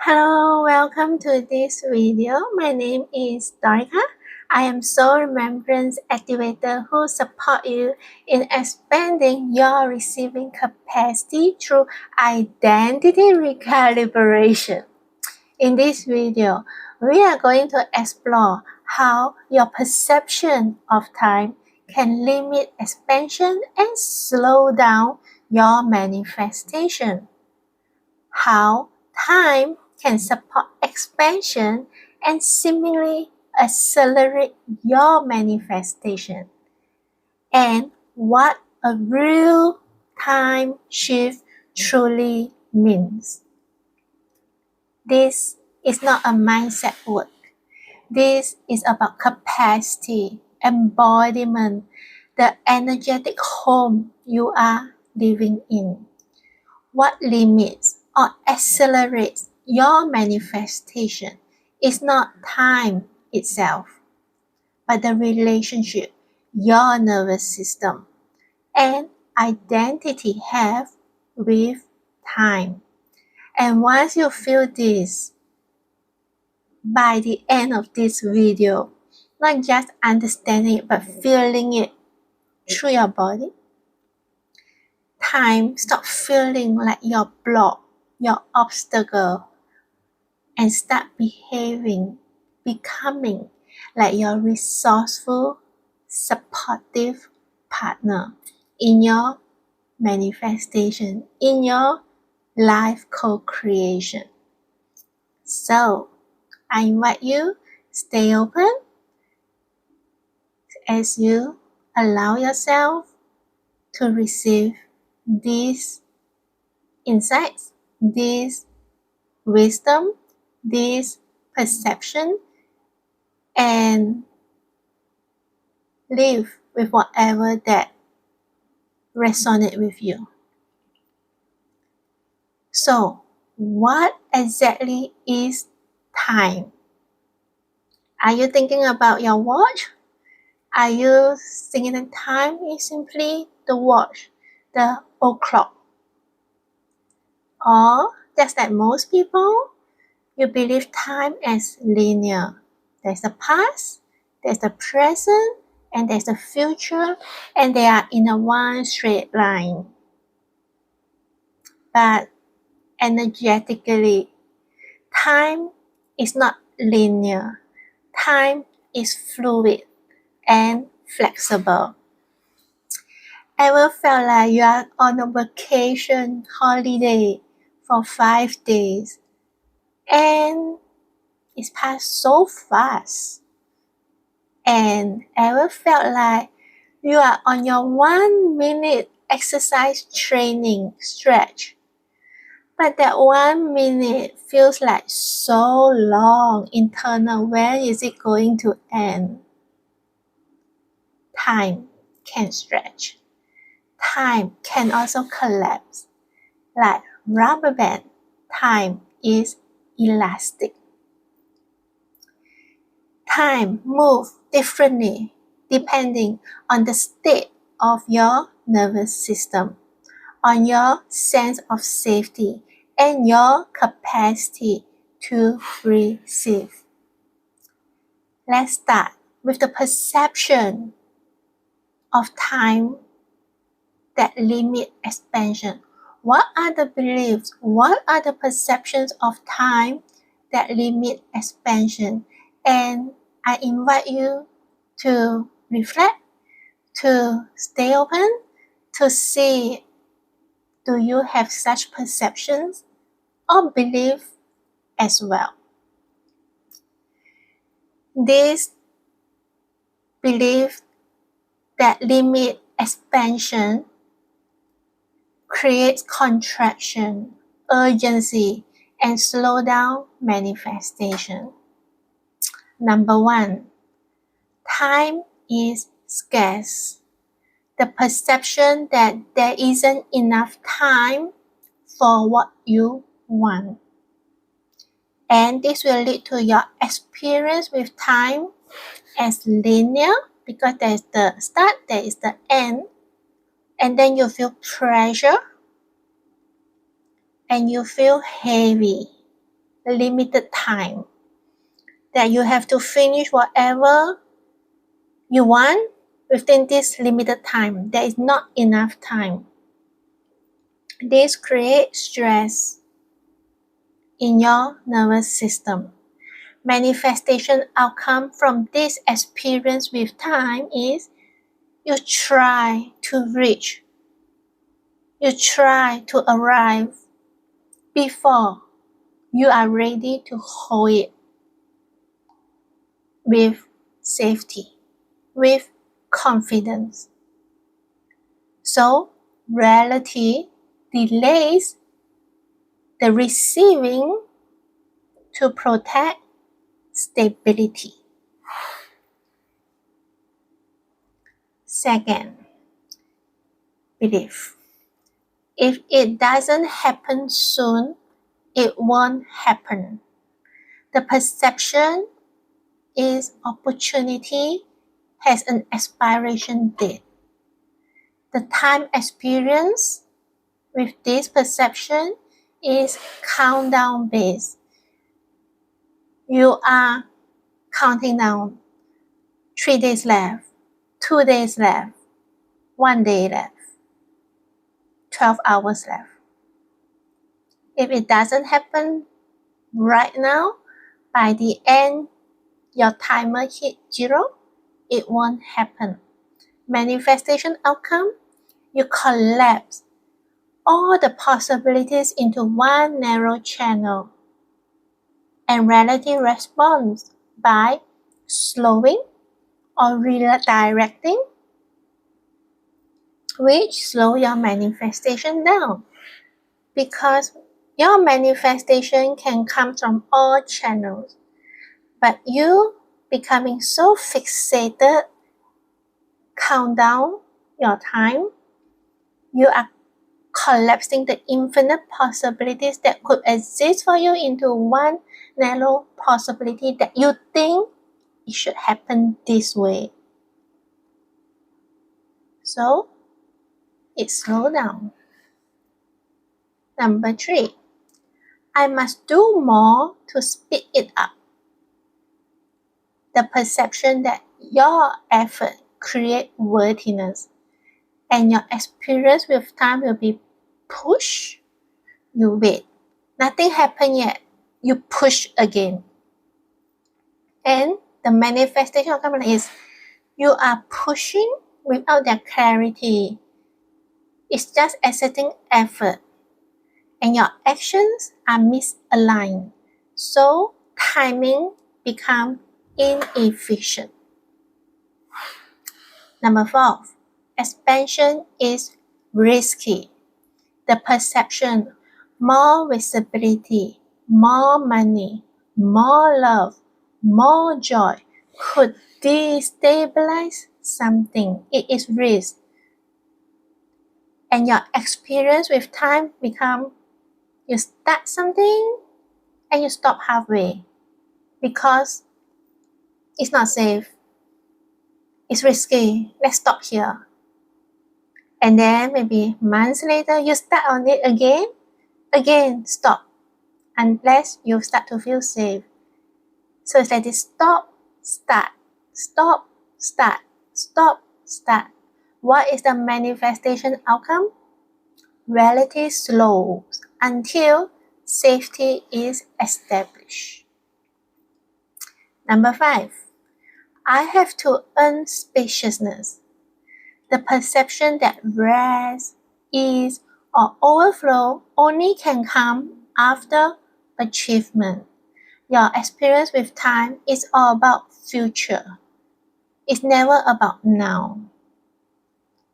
Hello, welcome to this video. My name is Dorika. I am Soul Remembrance Activator who support you in expanding your receiving capacity through identity recalibration. In this video, we are going to explore how your perception of time can limit expansion and slow down your manifestation. How time can support expansion and seemingly accelerate your manifestation, and what a real time shift truly means. This is not a mindset work. This is about capacity, embodiment, the energetic home you are living in. What limits or accelerates your manifestation is not time itself, but the relationship your nervous system and identity have with time. And once you feel this, by the end of this video, not just understanding it, but feeling it through your body, time stop feeling like your block, your obstacle, and start becoming like your resourceful, supportive partner in your manifestation, in your life co-creation. So, I invite you, stay open as you allow yourself to receive these insights, this wisdom, this perception, and live with whatever that resonates with you. So, what exactly is time? Are you thinking about your watch? Are you thinking that time is simply the watch, the old clock? Or just like most people, you believe time as linear. There's the past, there's the present, and there's the future, and they are in a one straight line. But energetically, time is not linear. Time is fluid and flexible. Ever felt like you are on a vacation holiday for 5 days and it's passed so fast? And ever felt like you are on your 1 minute exercise training stretch, but that 1 minute feels like so long internal? When is it going to end? Time can stretch. Time can also collapse. Like rubber band, time is elastic. Time moves differently depending on the state of your nervous system, on your sense of safety, and your capacity to receive. Let's start with the perception of time that limit expansion. What are the beliefs? What are the perceptions of time that limit expansion? And I invite you to reflect, to stay open, to see, do you have such perceptions or belief as well? This belief that limit expansion creates contraction, urgency, and slow down manifestation. Number 1, time is scarce. The perception that there isn't enough time for what you want. And this will lead to your experience with time as linear, because there is the start, there is the end, and then you feel pressure and you feel heavy. limited time, that you have to finish whatever you want within this limited time. There is not enough time. This creates stress in your nervous system. Manifestation outcome from this experience with time is you try to reach, you try to arrive before you are ready to hold it with safety, with confidence. So, reality delays the receiving to protect stability. Second, belief. If it doesn't happen soon, it won't happen. The perception is opportunity has an expiration date. The time experience with this perception is countdown based. You are counting down 3 days left, 2 days left, 1 day left, 12 hours left. If it doesn't happen right now, by the end your timer hit 0, it won't happen. Manifestation outcome, you collapse all the possibilities into one narrow channel, and reality responds by slowing or redirecting, which slow your manifestation down, because your manifestation can come from all channels, but you becoming so fixated, count down your time, you are collapsing the infinite possibilities that could exist for you into one narrow possibility that you think it should happen this way. So, it slows down. Number 3, I must do more to speed it up. The perception that your effort creates worthiness, and your experience with time will be push. You wait. Nothing happened yet. You push again. And the manifestation of time is you are pushing without that clarity. It's just exerting effort, and your actions are misaligned. So timing becomes inefficient. Number 4, expansion is risky. The perception, more visibility, more money, more love, more joy could destabilize something. It is risk. And your experience with time become you start something and you stop halfway because it's not safe. It's risky. Let's stop here. And then maybe months later you start on it again, stop. Unless you start to feel safe. So it's like this stop, start, stop, start, stop, start. What is the manifestation outcome? Reality slows until safety is established. Number 5, I have to earn spaciousness. The perception that rest, ease, or overflow only can come after achievement. Your experience with time is all about future. It's never about now.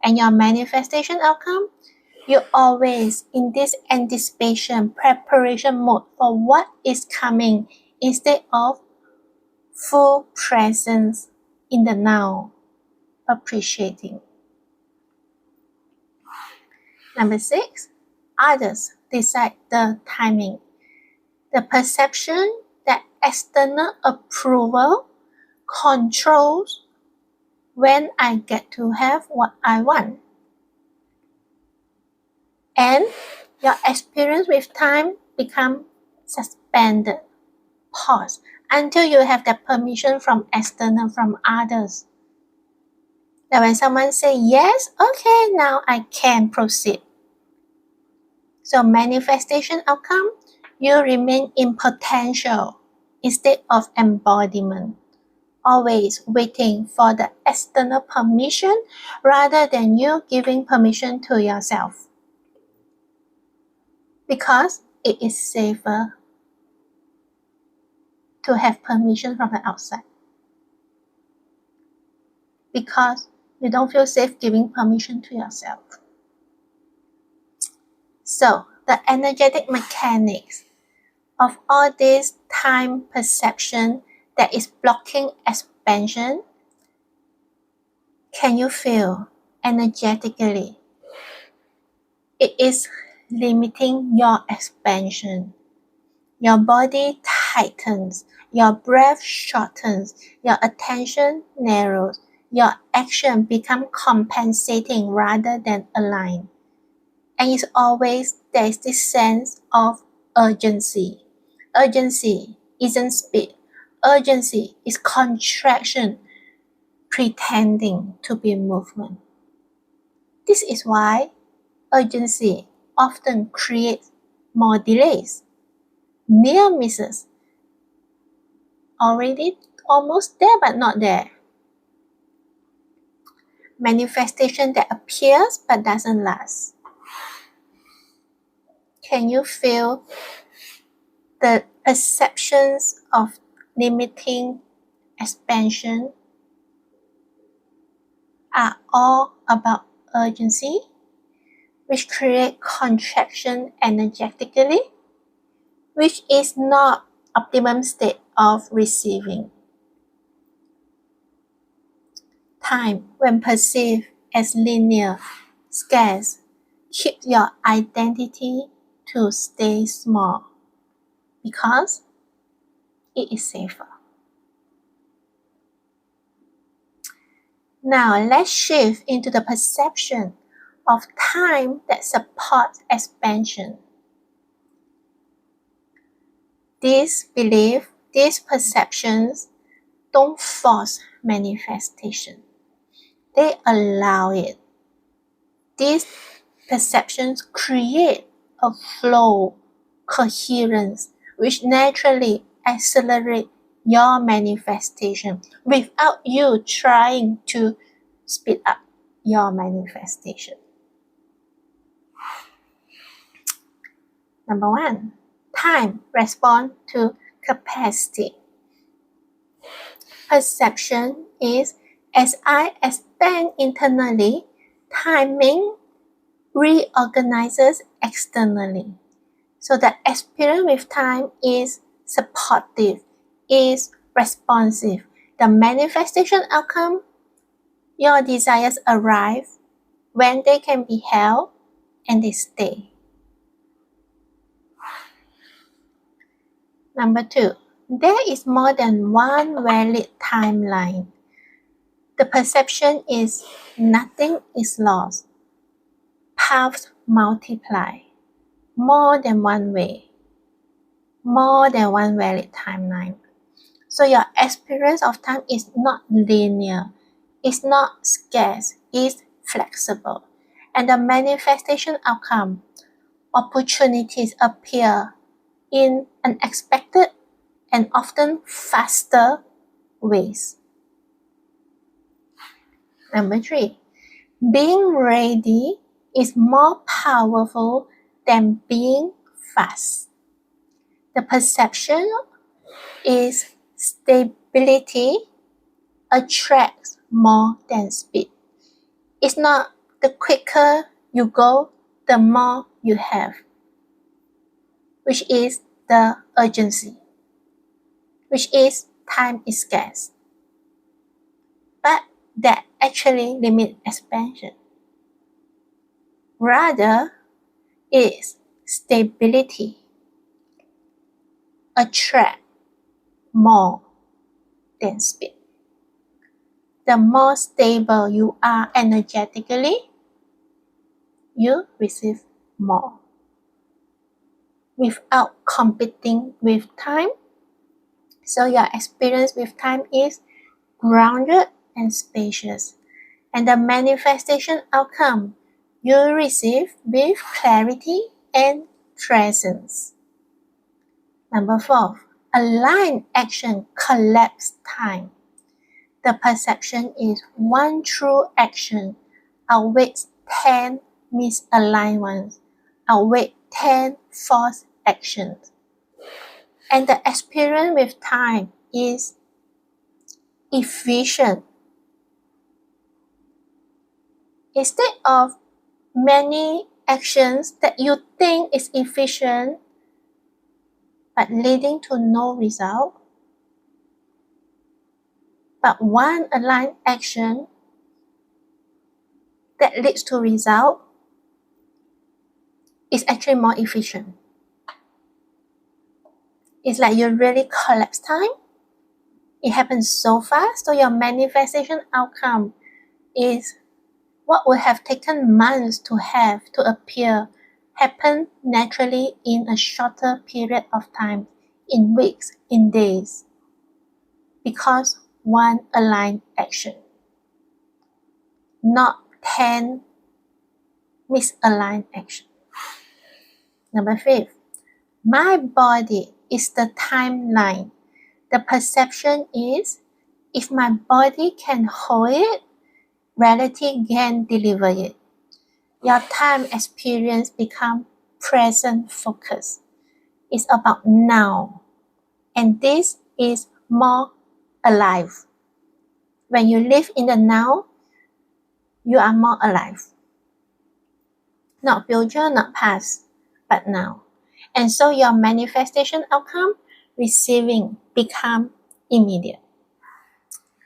And your manifestation outcome, you're always in this anticipation, preparation mode for what is coming instead of full presence in the now, appreciating. Number 6, others decide the timing. The perception that external approval controls when I get to have what I want. And your experience with time become suspended, pause until you have the permission from external, from others. That when someone say yes, okay, now I can proceed. So manifestation outcome, you remain in potential instead of embodiment, always waiting for the external permission rather than you giving permission to yourself. Because it is safer to have permission from the outside. Because you don't feel safe giving permission to yourself. So, the energetic mechanics of all this time perception that is blocking expansion, can you feel energetically? It is limiting your expansion. Your body tightens, your breath shortens, your attention narrows, your action becomes compensating rather than aligned. And it's always there's this sense of urgency. Urgency isn't speed. Urgency is contraction pretending to be movement. This is why urgency often creates more delays, near misses, already almost there but not there. Manifestation that appears but doesn't last. Can you feel the perceptions of limiting expansion are all about urgency, which create contraction energetically, which is not optimum state of receiving. Time, when perceived as linear, scarce, keep your identity to stay small because it is safer. Now let's shift into the perception of time that supports expansion. These beliefs, these perceptions don't force manifestation. They allow it. These perceptions create a flow, coherence, which naturally accelerate your manifestation without you trying to speed up your manifestation. Number 1, time responds to capacity. Perception is as I expand internally, timing reorganizes externally. So the experience with time is supportive, is responsive. The manifestation outcome, your desires arrive when they can be held and they stay. Number 2, there is more than one valid timeline. The perception is nothing is lost. Paths multiply. More than one way. More than one valid timeline. So your experience of time is not linear. It's not scarce. It's flexible. And the manifestation outcome, opportunities appear in unexpected and often faster ways. Number 3, being ready is more powerful than being fast. The perception is stability attracts more than speed. It's not the quicker you go, the more you have, which is the urgency, which is time is scarce. But that actually limits expansion. Rather, is stability attract more than speed. The more stable you are energetically, you receive more. without competing with time. So your experience with time is grounded and spacious. And the manifestation outcome you receive with clarity and presence. Number 4, aligned action collapse time. The perception is one true action outweighs 10 misaligned ones, outweighs 10 false actions. And the experience with time is efficient. Instead of many actions that you think is efficient but leading to no result, but one aligned action that leads to result is actually more efficient. It's like you really collapse time. It happens so fast, so your manifestation outcome is what would have taken months to have to appear happen naturally in a shorter period of time, in weeks, in days, because one aligned action, not 10 misaligned action. Number 5, my body is the timeline. The perception is, if my body can hold it, reality can deliver it. Your time experience become present focus. It's about now. And this is more alive. When you live in the now, you are more alive. Not future, not past, but now. And so your manifestation outcome, receiving, become immediate.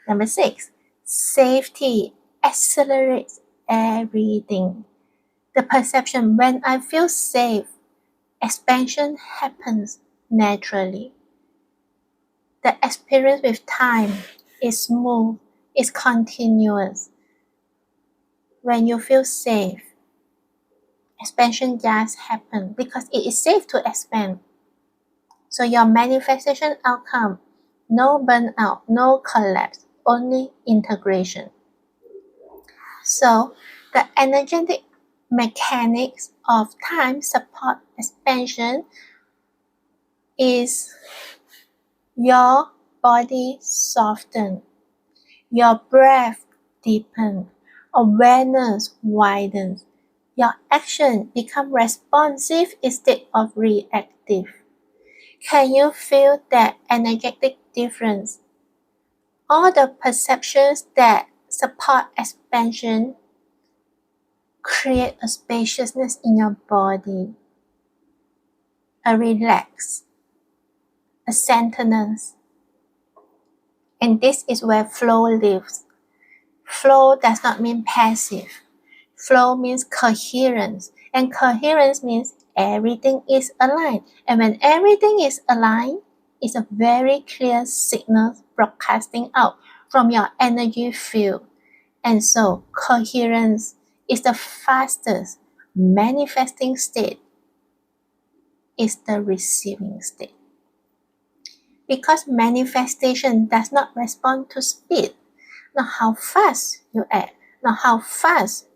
Number 6, safety accelerates everything. The perception, when I feel safe, expansion happens naturally. The experience with time is smooth, is continuous. When you feel safe, expansion just happens because it is safe to expand. So your manifestation outcome, no burnout, no collapse, only integration. So the energetic mechanics of time support expansion is your body soften, your breath deepen, awareness widens, your action become responsive instead of reactive. Can you feel that energetic difference? All the perceptions that support expansion create a spaciousness in your body, a relax, a centeredness. And this is where flow lives. Flow does not mean passive. Flow means coherence. And coherence means everything is aligned. And when everything is aligned, it's a very clear signal broadcasting out from your energy field. And so coherence is the fastest manifesting state, is the receiving state. Because manifestation does not respond to speed, not how fast you act, not how fast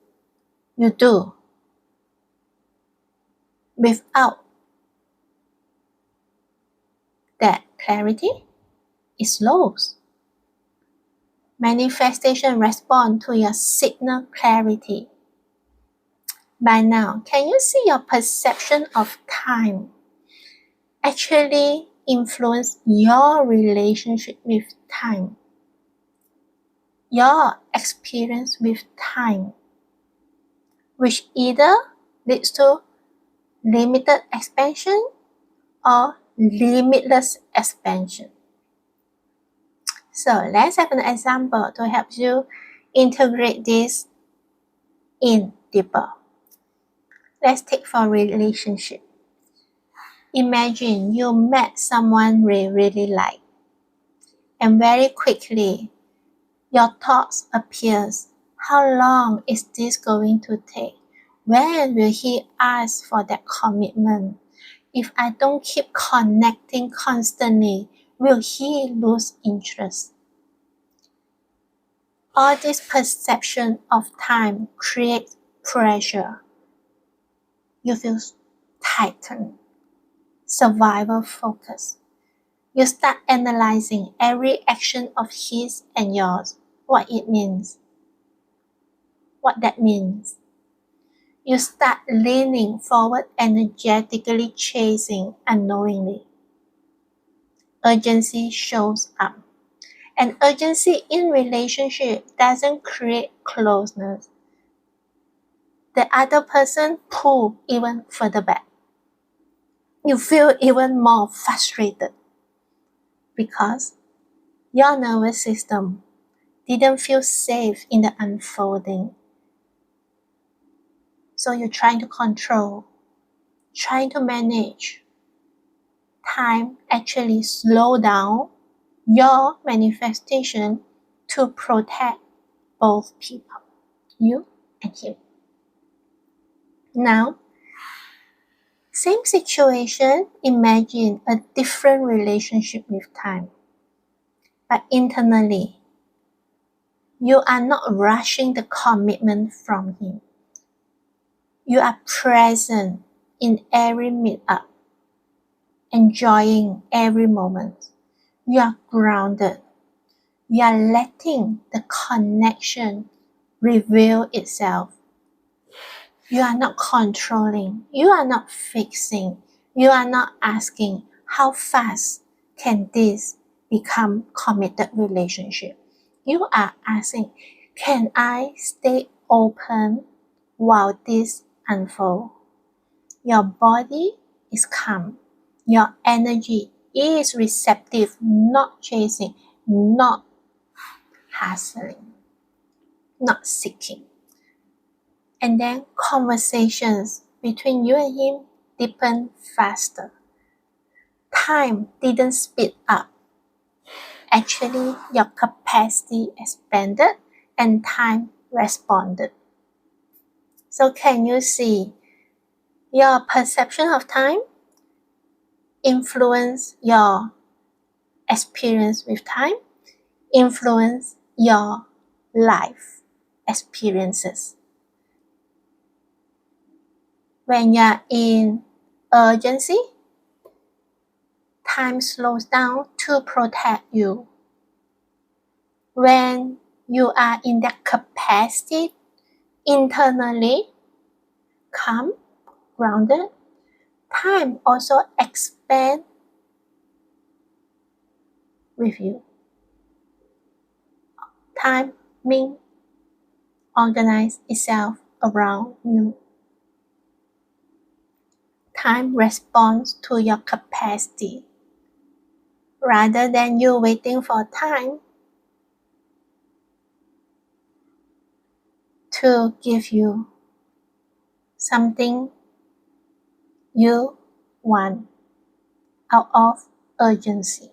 you do. Without that clarity, it slows. Manifestation responds to your signal clarity. By now, can you see your perception of time actually influence your relationship with time? Your experience with time, which either leads to limited expansion or limitless expansion. So let's have an example to help you integrate this in deeper. Let's take for relationship. Imagine you met someone you really like, and very quickly your thoughts appears. How long is this going to take? When will he ask for that commitment? if I don't keep connecting constantly, will he lose interest? All this perception of time creates pressure. You feel tightened, survival focus. You start analyzing every action of his and yours, what it means, what that means. You start leaning forward, energetically chasing unknowingly. Urgency shows up. And urgency in relationship doesn't create closeness. The other person pulls even further back. You feel even more frustrated because your nervous system didn't feel safe in the unfolding. So you're trying to control, trying to manage. Time actually slow down your manifestation to protect both people, you and him. Now, same situation, imagine a different relationship with time. But internally, you are not rushing the commitment from him. You are present in every meetup, enjoying every moment. You are grounded. You are letting the connection reveal itself. You are not controlling. You are not fixing. You are not asking how fast can this become committed relationship. You are asking, can I stay open while this unfolds? Your body is calm. Your energy is receptive, not chasing, not hustling, not seeking. And then conversations between you and him deepen faster. Time didn't speed up. Actually, your capacity expanded and time responded. So can you see your perception of time influence your experience with time, influence your life experiences. When you're in urgency, time slows down to protect you. When you are in that capacity internally, calm, grounded, time also expands with you. Time means organize itself around you. Time responds to your capacity. Rather than you waiting for time to give you something you want out of urgency.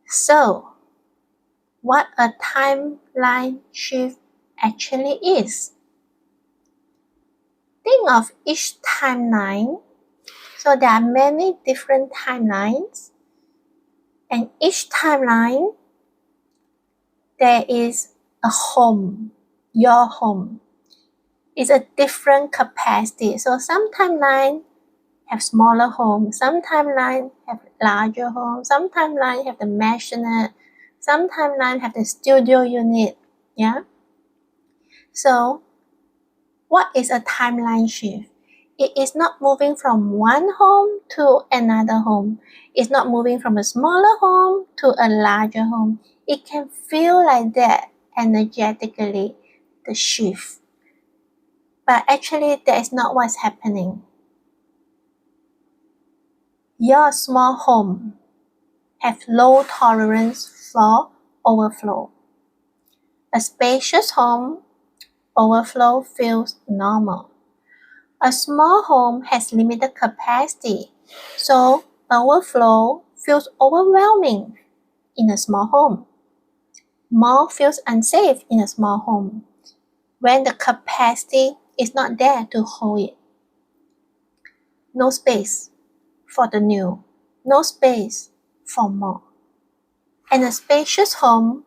So, what a timeline shift actually is. Think of each timeline. So there are many different timelines, and each timeline there is a home, your home. It's a different capacity. So some timeline have smaller homes, some timeline have larger homes, some timeline have the maisonette, some timeline have the studio unit. Yeah. So what is a timeline shift? It is not moving from one home to another home. It's not moving from a smaller home to a larger home. It can feel like that energetically, the shift. But actually, that is not what's happening. Your small home have low tolerance for overflow. A spacious home, overflow feels normal. A small home has limited capacity, so overflow feels overwhelming in a small home. More feels unsafe in a small home when the capacity is not there to hold it. no space for the new, no space for more. And a spacious home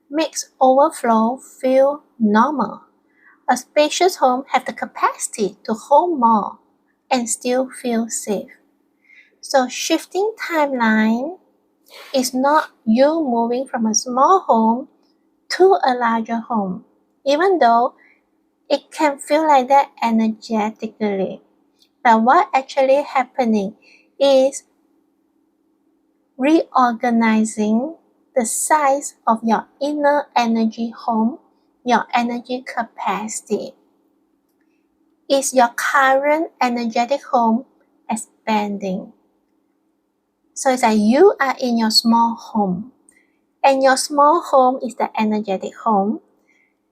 makes overflow feel normal. A spacious home has the capacity to hold more and still feel safe. So shifting timeline is not you moving from a small home to a larger home, even though it can feel like that energetically. But what actually happening is reorganizing the size of your inner energy home, your energy capacity. Is your current energetic home expanding? So it's like you are in your small home, and your small home is the energetic home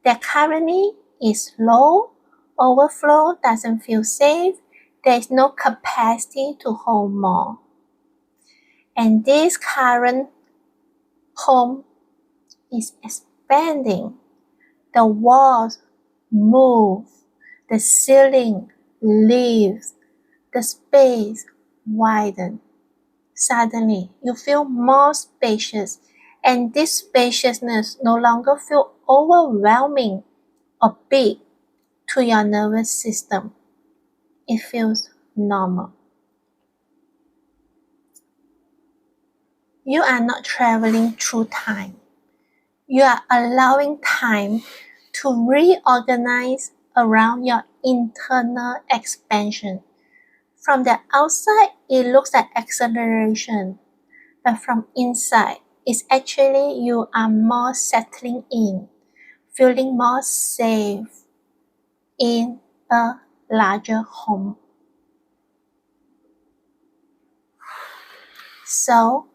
that currently is low, overflow, doesn't feel safe, there is no capacity to hold more. And this current home is expanding. The walls move, the ceiling lifts, the space widens. Suddenly, you feel more spacious, and this spaciousness no longer feels overwhelming or big to your nervous system. It feels normal. You are not traveling through time. You are allowing time to reorganize around your internal expansion. From the outside, it looks like acceleration, but from inside, it's actually you are more settling in, feeling more safe in a larger home. So,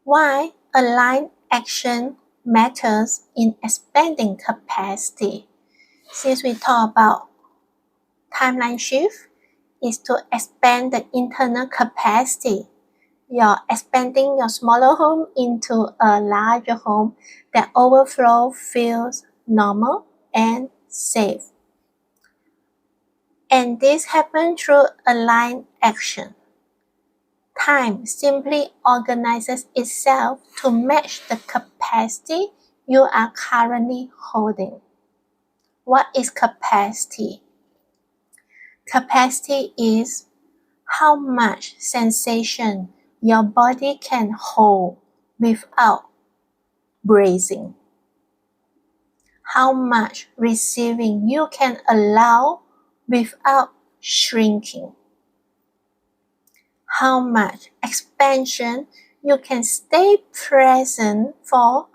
why aligned action matters in expanding capacity? Since we talk about timeline shift, is to expand the internal capacity. You're expanding your smaller home into a larger home that overflow feels normal and safe. And this happens through aligned action. Time simply organizes itself to match the capacity you are currently holding. What is capacity? Capacity is how much sensation your body can hold without bracing. How much receiving you can allow without shrinking. How much expansion you can stay present for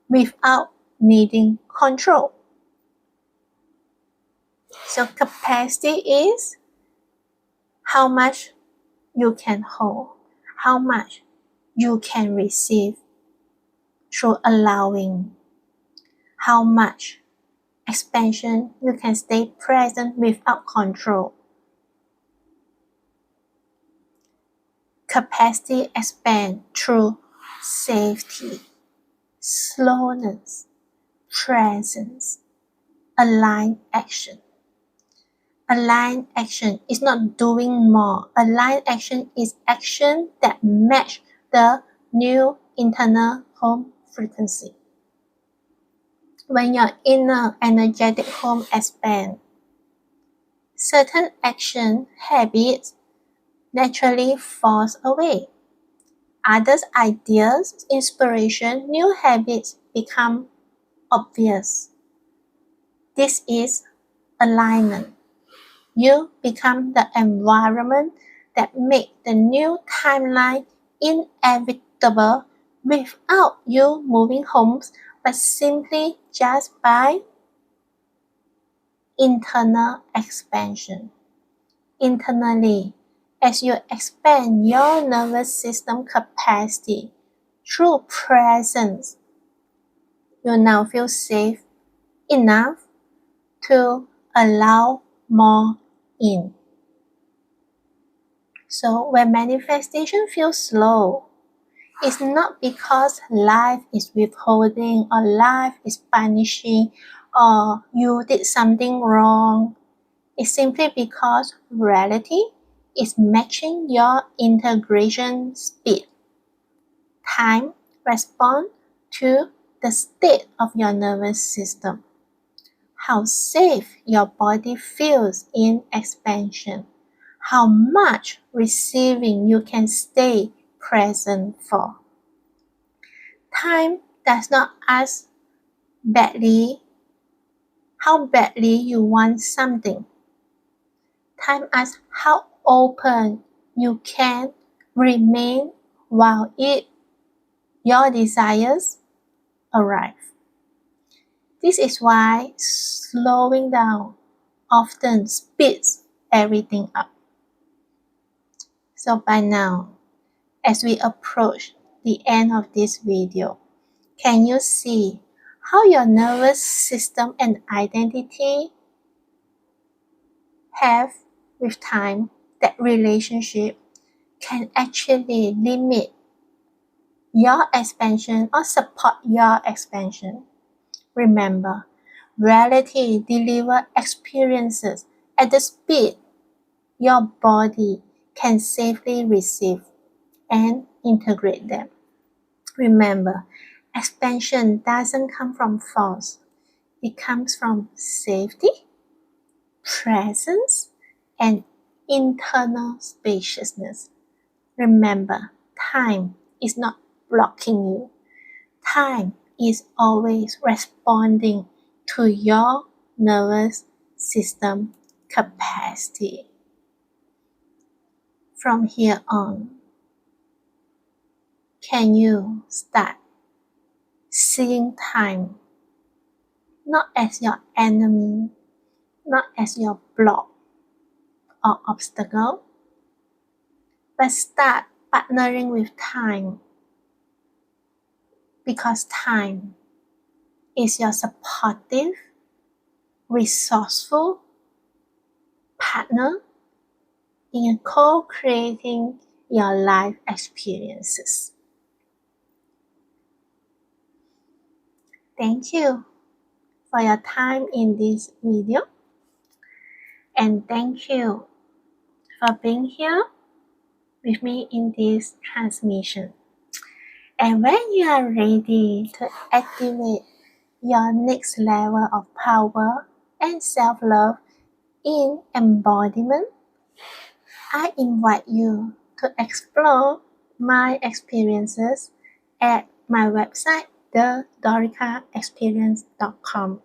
without needing control. So capacity is how much you can hold, how much you can receive through allowing, how much expansion you can stay present without control. Capacity expand through safety, slowness, presence, aligned action. Aligned action is not doing more. Aligned action is action that match the new internal home frequency. When your inner energetic home expands, certain action habits naturally falls away. Others ideas, inspiration, new habits become obvious. This is alignment. You become the environment that makes the new timeline inevitable without you moving homes, but simply just by internal expansion. Internally, as you expand your nervous system capacity through presence, you now feel safe enough to allow more in. So when manifestation feels slow, it's not because life is withholding or life is punishing or you did something wrong. It's simply because reality is matching your integration speed. Time responds to the state of your nervous system, how safe your body feels in expansion, how much receiving you can stay present for. Time does not ask how badly you want something. Time asks how open you can remain while your desires arrive. This is why slowing down often speeds everything up. So by now, as we approach the end of this video, can you see how your nervous system and identity have, with time, that relationship can actually limit your expansion or support your expansion? Remember, reality delivers experiences at the speed your body can safely receive and integrate them. Remember, expansion doesn't come from force. It comes from safety, presence, and internal spaciousness. Remember, time is not blocking you. Time is always responding to your nervous system capacity. From here on, can you start seeing time not as your enemy, not as your block or obstacle, but start partnering with time, because time is your supportive, resourceful partner in co-creating your life experiences. Thank you for your time in this video, and thank you for being here with me in this transmission. And when you are ready to activate your next level of power and self-love in embodiment, I invite you to explore my experiences at my website, thedoricaexperience.com.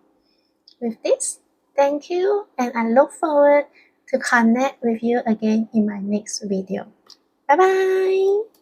With this, thank you, and I look forward to connect with you again in my next video. Bye bye!